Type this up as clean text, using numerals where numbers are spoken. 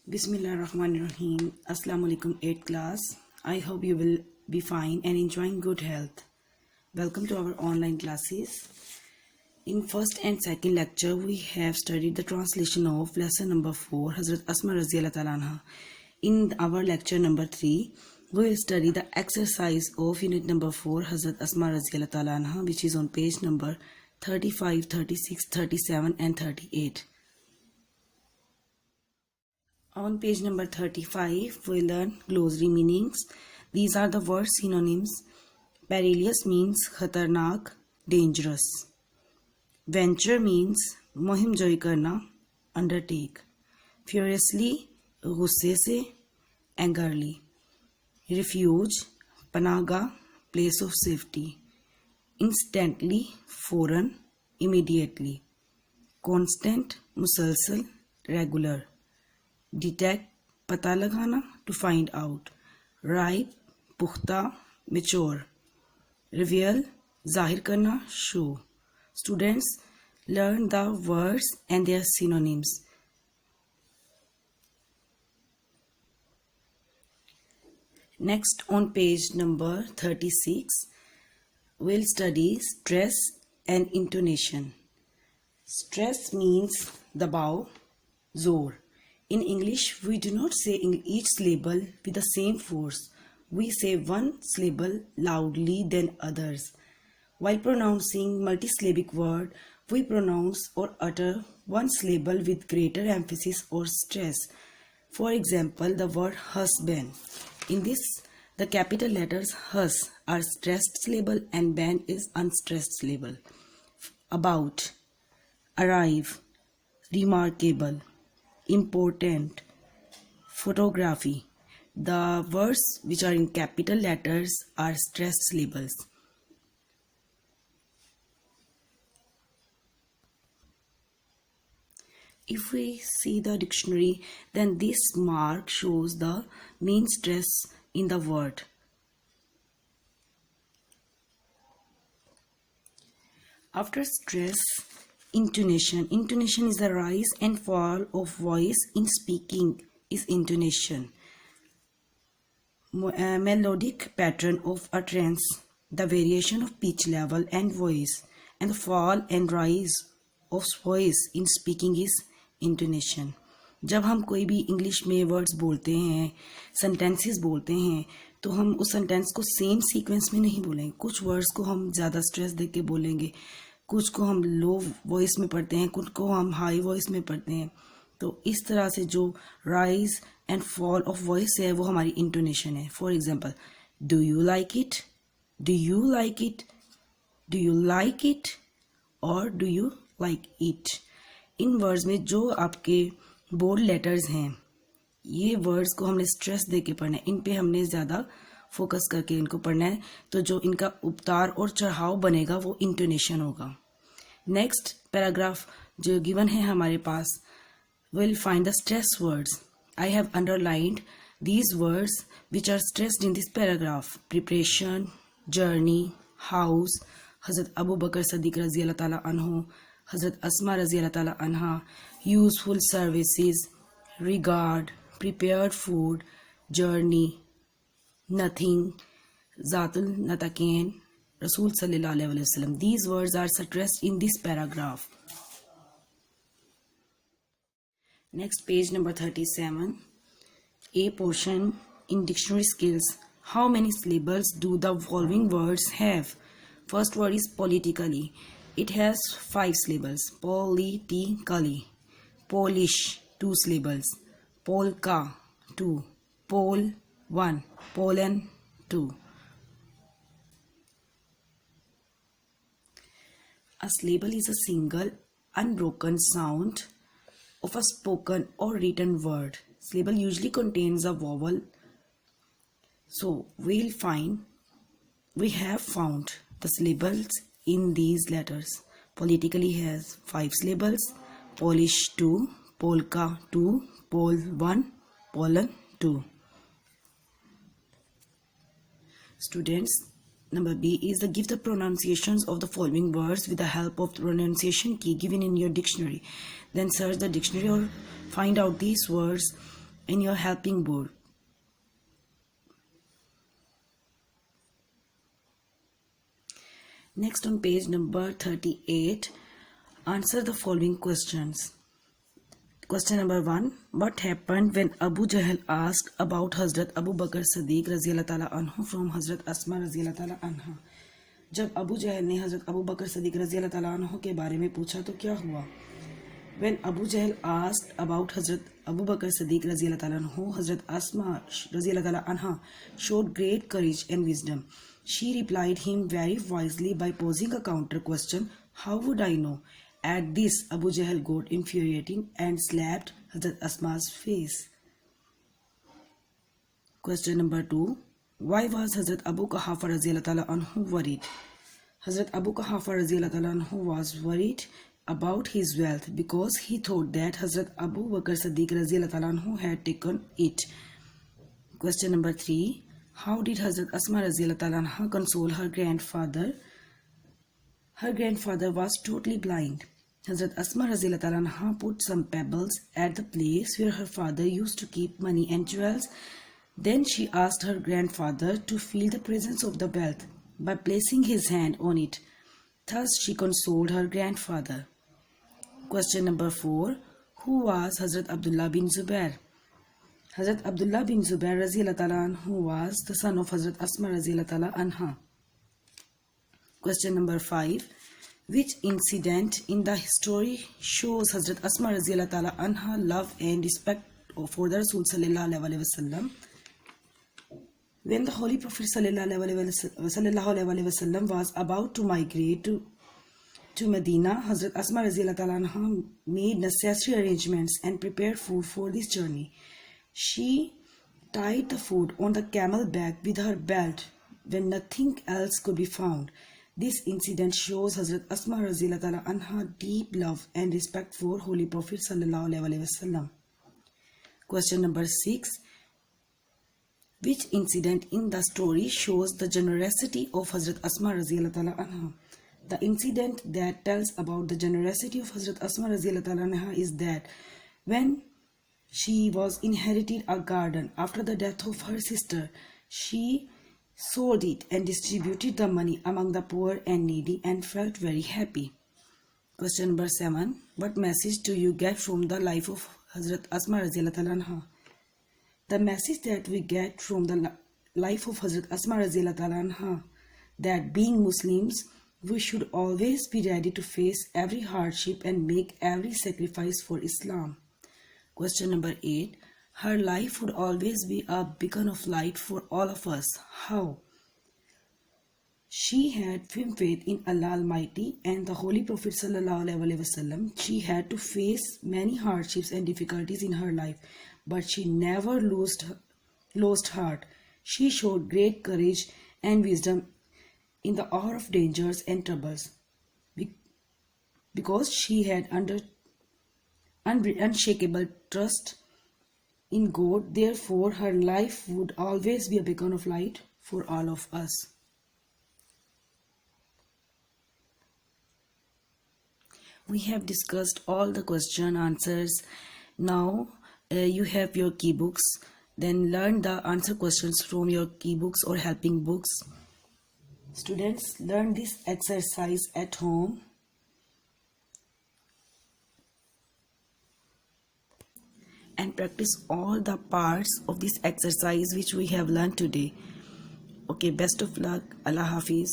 Bismillahirrahmanirrahim. Assalamu alaikum 8th class. I hope you will be fine and enjoying good health. Welcome to our online classes. In first and second lecture, we have studied the translation of lesson number 4, Hazrat Asma Raziyallahu Ta'ala Anha. In our lecture number 3, we will study the exercise of unit number 4, Hazrat Asma Raziyallahu Ta'ala Anha, which is on page number 35, 36, 37 and 38. On page number 35, we learn glossary meanings. These are the word synonyms. Perilous means khatarnak, dangerous. Venture means मुहिम जोई करना, undertake. Furiously, गुस्से से, angrily. Refuge, panaga, place of safety. Instantly, फौरन, immediately. Constant, मुसलसल, regular. Detect, पता लगाना, to find out. Ripe, पुख्ता, mature. Reveal, जाहिर करना, show. Students, learn the words and their synonyms. Next, on page number 36, we'll study stress and intonation. Stress means dabaw, zor. In English, we do not say each syllable with the same force. We say one syllable loudly than others. While pronouncing multisyllabic word, we pronounce or utter one syllable with greater emphasis or stress. For example, the word husband. In this, the capital letters hus are stressed syllable and band is unstressed syllable. About, arrive, remarkable, important, photography. The words which are in capital letters are stressed syllables. If we see the dictionary, then this mark shows the main stress in the word. After stress, intonation. Intonation is the rise and fall of voice in speaking is intonation. A melodic pattern of utterance, the variation of pitch level and voice, and the fall and rise of voice in speaking is intonation. जब हम कोई भी English में words बोलते हैं, sentences बोलते हैं, तो हम उस सेंटेंस को सेम सीक्वेंस में नहीं बोलेंगे. कुछ वर्ड्स को हम ज़्यादा स्ट्रेस दे के बोलेंगे, कुछ को हम लो वॉइस में पढ़ते हैं, कुछ को हम हाई वॉइस में पढ़ते हैं. तो इस तरह से जो rise and fall of voice है वो हमारी इंटोनेशन है. For example, do you like it, do you like it, do you like it और डू यू लाइक इट. इन वर्ड्स में जो आपके बोल्ड लेटर्स हैं, ये वर्ड्स को हमने स्ट्रेस दे के पढ़ना है. इन पे हमने ज़्यादा फोकस करके इनको पढ़ना है. तो जो इनका उतार और चढ़ाव बनेगा वो इंटोनेशन होगा. नेक्स्ट पैराग्राफ जो गिवन है हमारे पास, will find the stress words. I have underlined these words which are stressed in this paragraph. Preparation, journey, house, हज़रत अबू बकर सदीक रज़ी अल्लाह ताला अन्हु, हज़रत अस्मा रज़ी अल्लाह ताला अन्हा, useful services, regard, prepared food, journey, nothing, Zatul Natakain, Rasul Sallallahu Alaihi Wasallam. These words are stressed in this paragraph. Next, page number 37. A portion in dictionary skills. How many syllables do the following words have? First word is politically. It has 5 syllables. Politically. Polish, 2 syllables. Polka, 2. Pol, 1. Poland, 2. A syllable is a single, unbroken sound of a spoken or written word. Syllable usually contains a vowel. So, we have found the syllables in these letters. Politically has 5 syllables. Polish, 2. Polka, 2. Pol, 1. Poland, 2. Students, number B is the give the pronunciations of the following words with the help of the pronunciation key given in your dictionary. Then search the dictionary or find out these words in your helping book. Next, on page number 38, answer the following questions. Question number 1. What happened when Abu Jahl asked about Hazrat Abu Bakr Siddiq रज़ियल्लाहु ताला अन्हु from Hazrat Asma रज़ियल्लाहु ताला अन्हा? जब अबू जहल ने हज़रत Abu बकर सदीक रज़ियल्लाहु ताला अन्हु के बारे में पूछा तो क्या हुआ? When Abu Jahl asked about Hazrat Abu Bakr Siddiq radiallahu ta'ala anhu, Hazrat Asma radiallahu ta'ala anha showed great courage and wisdom. She replied him very wisely by posing a counter question, "How would I know?" At this, Abu Jahl got infuriating and slapped Hazrat Asma's face. Question number 2. Why was Hazrat Abu Quhafa radiallahu ta'ala anhu worried? Hazrat Abu Quhafa radiallahu ta'ala anhu was worried about his wealth because he thought that Hazrat Abu Bakr Siddiq radiallahu ta'ala anhu had taken it. Question number 3. How did Hazrat Asma radiallahu ta'ala anha console her grandfather? Her grandfather was totally blind. Hazrat Asma radiallahu ta'ala anha put some pebbles at the place where her father used to keep money and jewels. Then she asked her grandfather to feel the presence of the wealth by placing his hand on it. Thus she consoled her grandfather. Question number 4. Who was Hazrat Abdullah bin Zubair? Hazrat Abdullah bin Zubair radiallahu ta'ala anhu was the son of Hazrat Asma radiallahu ta'ala anha. Question number 5. Which incident in the story shows Hazrat Asma radiallahu ta'ala anha love and respect for the Rasul sallallahu alaihi wasallam? When the Holy Prophet sallallahu alaihi wasallam was about to migrate to Medina, Hazrat Asma radiallahu ta'ala anha made necessary arrangements and prepared food for this journey. She tied the food on the camel back with her belt when nothing else could be found. This incident shows Hazrat Asma radiallahu ta'ala anha deep love and respect for Holy Prophet sallallahu alaihi wasallam. Question number 6. Which incident in the story shows the generosity of Hazrat Asma radiallahu ta'ala anha? The incident that tells about the generosity of Hazrat Asma radiallahu ta'ala anha is that when she was inherited a garden after the death of her sister, she sold it and distributed the money among the poor and needy and felt very happy. Question number 7. What message do you get from the life of Hazrat Asma radiallahu ta'ala anha? The message that we get from the life of Hazrat Asma radiallahu ta'ala anha, that being Muslims, we should always be ready to face every hardship and make every sacrifice for Islam. Question number 8. Her life would always be a beacon of light for all of us. How? She had firm faith in Allah Almighty and the Holy Prophet sallallahu alaihi wasallam. She had to face many hardships and difficulties in her life, but she never lost heart. She showed great courage and wisdom in the hour of dangers and troubles. Because she had unshakable trust in God, therefore her life would always be a beacon of light for all of us. We have discussed all the question answers. Now you have your key books. Then learn the answer questions from your key books or helping books. Students, learn this exercise at home. And practice all the parts of this exercise which we have learned today. Okay, best of luck. Allah Hafiz.